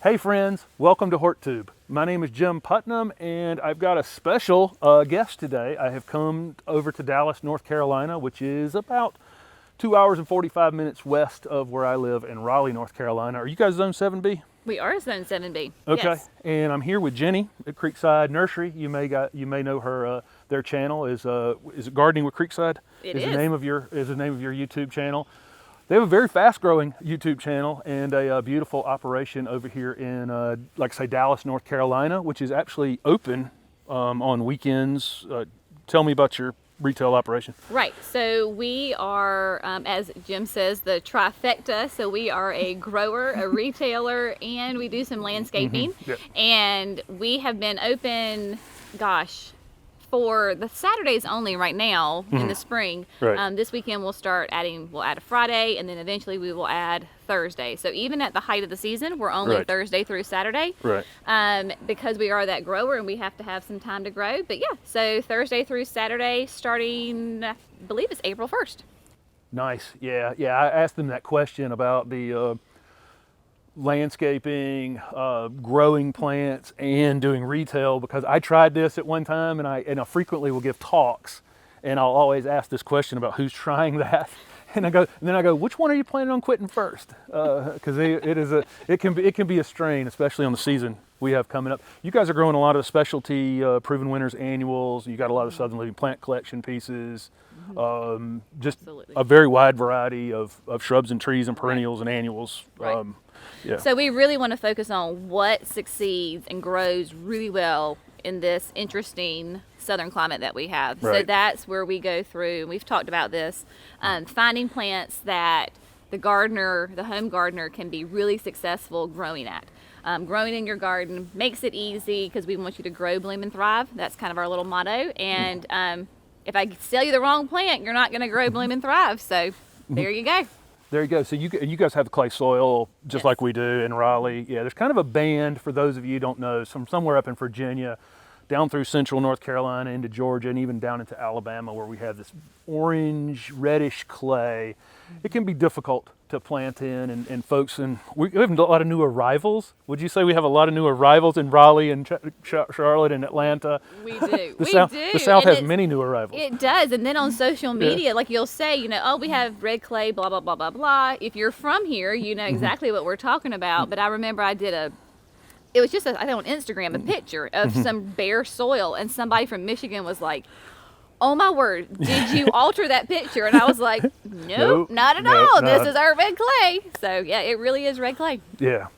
Hey friends, welcome to HortTube. My name is Jim Putnam and I've got a special guest today. I have come over to Dallas, North Carolina, which is about 2 hours and 45 minutes west of where I live in Raleigh, North Carolina. Are you guys Zone 7B? We are Zone 7B. Okay, yes. And I'm here with Jenny at Creekside Nursery. You may know her. Their channel is it Gardening with Creekside? It is. The name of your YouTube channel. They have a very fast-growing YouTube channel and a beautiful operation over here in, like I say, Dallas, North Carolina, which is actually open on weekends. Tell me about your retail operation. Right. So we are, as Jim says, the trifecta. So we are a grower, a retailer, and we do some landscaping. Mm-hmm. Yep. And we have been open, gosh, for the Saturdays only right now in the spring. Right. This weekend we'll add a Friday, and then eventually we will add Thursday. So even at the height of the season, we're only Right. Thursday through Saturday. Right. Because we are that grower and we have to have some time to grow. But yeah, so Thursday through Saturday starting, I believe it's April 1st. Nice. Yeah. I asked them that question about the landscaping, growing plants, and doing retail, because I tried this at one time, and I frequently will give talks, and I'll always ask this question about who's trying that, and then I go, which one are you planning on quitting first? Because it can be a strain, especially on the season we have coming up. You guys are growing a lot of specialty Proven Winners annuals. You got a lot of Southern Living plant collection pieces. Just Absolutely. a very wide variety of shrubs and trees and perennials and annuals. Right. Yeah. So we really want to focus on what succeeds and grows really well in this interesting southern climate that we have. Right. So that's where we go through, and we've talked about this, finding plants that the home gardener can be really successful growing at. Growing in your garden makes it easy because we want you to grow, bloom, and thrive. That's kind of our little motto. And if I sell you the wrong plant, you're not going to grow, bloom, and thrive. So there you go. There you go. So you guys have clay soil just Yes. like we do in Raleigh. Yeah, there's kind of a band, for those of you who don't know, from somewhere up in Virginia, down through central North Carolina into Georgia, and even down into Alabama, where we have this orange, reddish clay. It can be difficult to plant in, and folks, and we have a lot of new arrivals. Would you say we have a lot of new arrivals in Raleigh and Charlotte and Atlanta? We do. The South And has many new arrivals. It does. And then on social media, like you'll say, oh, we have red clay, blah, blah, blah, blah, blah. If you're from here, you know exactly what we're talking about. But I remember I did it was just, I think on Instagram, a picture of some bare soil. And somebody from Michigan was like, oh my word, did you alter that picture? And I was like, nope, not at all. This is our red clay. So yeah, it really is red clay. Yeah.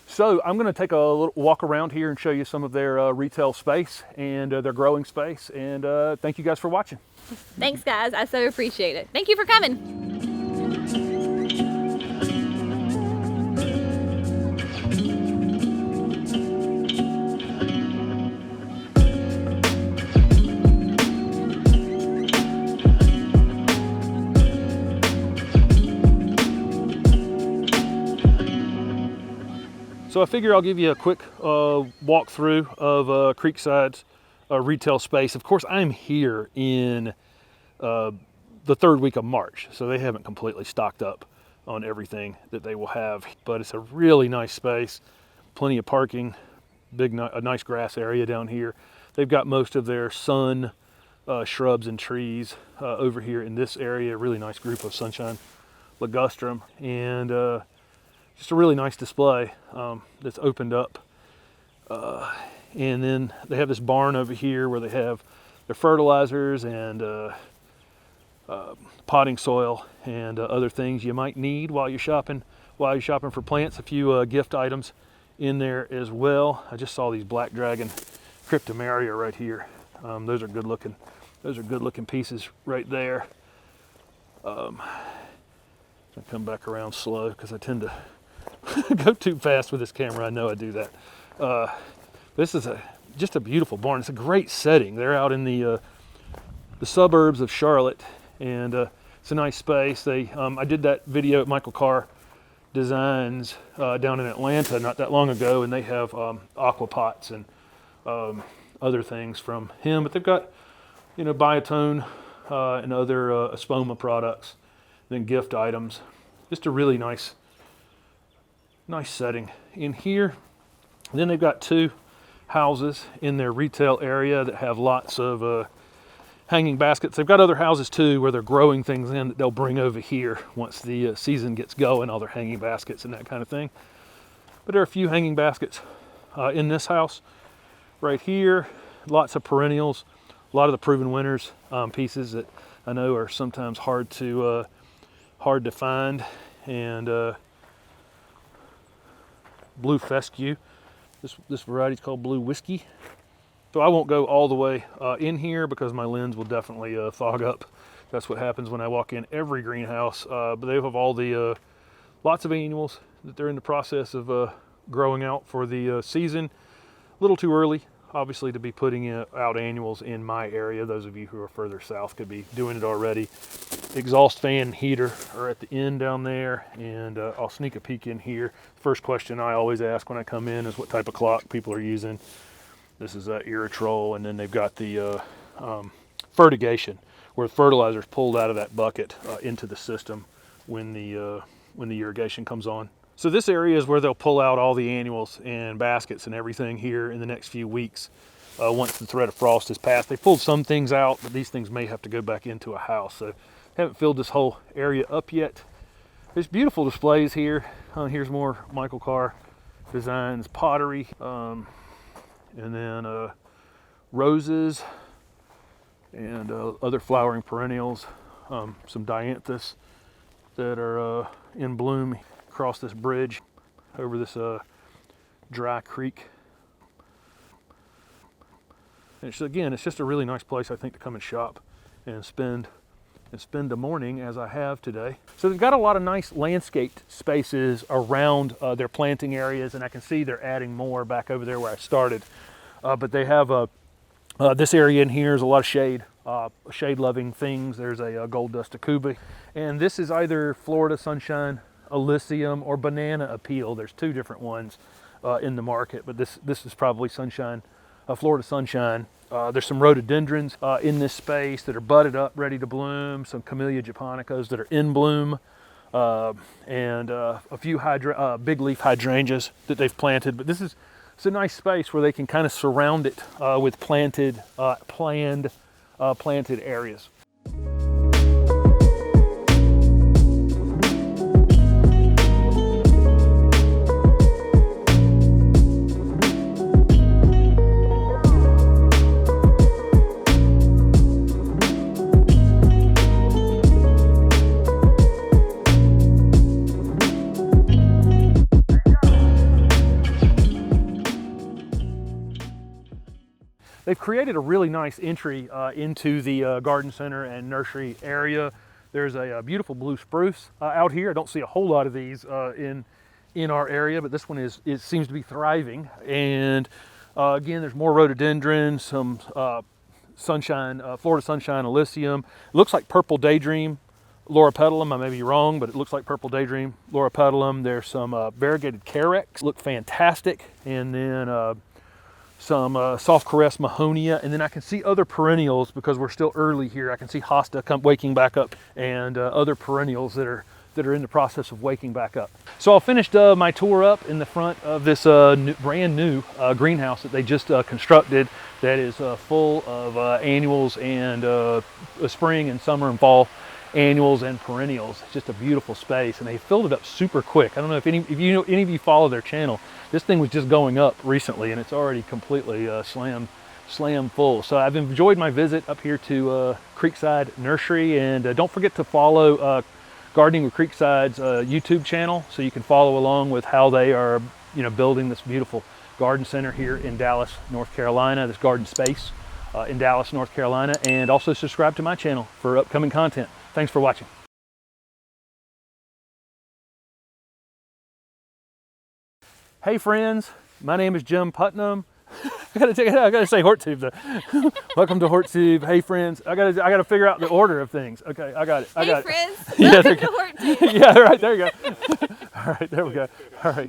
So I'm going to take a little walk around here and show you some of their retail space and their growing space. And thank you guys for watching. Thanks, guys. I so appreciate it. Thank you for coming. So I figure I'll give you a quick walkthrough of Creekside's retail space. Of course, I'm here in the third week of March, so they haven't completely stocked up on everything that they will have. But it's a really nice space, plenty of parking, a nice grass area down here. They've got most of their sun shrubs and trees over here in this area. A really nice group of sunshine ligustrum, and just a really nice display that's opened up. And then they have this barn over here where they have their fertilizers and potting soil and other things you might need while you're shopping for plants. A few gift items in there as well. I just saw these Black Dragon Cryptomeria right here. Those are good looking pieces right there. I'll come back around slow because I tend to go too fast with this camera. I know I do that. This is just a beautiful barn. It's a great setting. They're out in the suburbs of Charlotte, and it's a nice space. I did that video at Michael Carr Designs down in Atlanta not that long ago, and they have aqua pots and other things from him. But they've got Biotone and other Espoma products, then gift items. Just a really nice nice setting in here. Then they've got 2 houses in their retail area that have lots of hanging baskets. They've got other houses too where they're growing things in that they'll bring over here once the season gets going, all their hanging baskets and that kind of thing. But there are a few hanging baskets in this house right here. Lots of perennials, a lot of the proven winners pieces that I know are sometimes hard to find, and blue fescue. This variety is called blue whiskey. So I won't go all the way in here because my lens will definitely fog up. That's what happens when I walk in every greenhouse. But they have all the lots of annuals that they're in the process of growing out for the season. A little too early, obviously, to be putting out annuals in my area. Those of you who are further south could be doing it already. Exhaust fan and heater are at the end down there, and I'll sneak a peek in here. First question I always ask when I come in is what type of clock people are using. This is Erythritol, and then they've got the fertigation, where fertilizer is pulled out of that bucket into the system when the irrigation comes on. So this area is where they'll pull out all the annuals and baskets and everything here in the next few weeks. Once the threat of frost is passed, they pulled some things out, but these things may have to go back into a house. So haven't filled this whole area up yet. There's beautiful displays here. Here's more Michael Carr Designs pottery, and then roses and other flowering perennials. Some dianthus that are in bloom across this bridge over this dry creek. And it's just a really nice place, I think, to come and shop and spend the morning as I have today. So they've got a lot of nice landscaped spaces around their planting areas, and I can see they're adding more back over there where I started. But they have this area in here is a lot of shade-loving things. There's a gold dust acuba, and this is either Florida Sunshine Elysium or Banana Appeal. There's 2 different ones in the market, but this is probably Sunshine, Florida Sunshine. There's some rhododendrons in this space that are budded up, ready to bloom. Some Camellia japonicas that are in bloom, and a few big leaf hydrangeas that they've planted. But it's a nice space where they can kind of surround it with planted areas. They've created a really nice entry into the garden center and nursery area. There's a beautiful blue spruce out here. I don't see a whole lot of these in our area, but this one seems to be thriving. And again, there's more rhododendron, some Florida Sunshine Elysium. It looks like Purple Daydream Loropetalum. I may be wrong, but it looks like Purple Daydream Loropetalum. There's some variegated carex, look fantastic. And then some soft caress mahonia, and then I can see other perennials because we're still early here. I can see hosta waking back up, and other perennials that are in the process of waking back up. So I finished my tour up in the front of this brand new greenhouse that they just constructed that is full of annuals and spring and summer and fall annuals and perennials. It's just a beautiful space, and they filled it up super quick. I don't know if any of you follow their channel. This thing was just going up recently, and it's already completely slam full. So I've enjoyed my visit up here to Creekside Nursery, and don't forget to follow Gardening with Creekside's YouTube channel, so you can follow along with how they are, building this beautiful garden center here in Dallas, North Carolina. This garden space in Dallas, North Carolina, and also subscribe to my channel for upcoming content. Thanks for watching. Hey friends, my name is Jim Putnam. I gotta say HortTube though. Welcome to HortTube. Hey friends, I gotta figure out the order of things. Okay, I got it. Hey friends, Yeah, welcome to HortTube. Yeah, right there you go. All right, there we go. All right.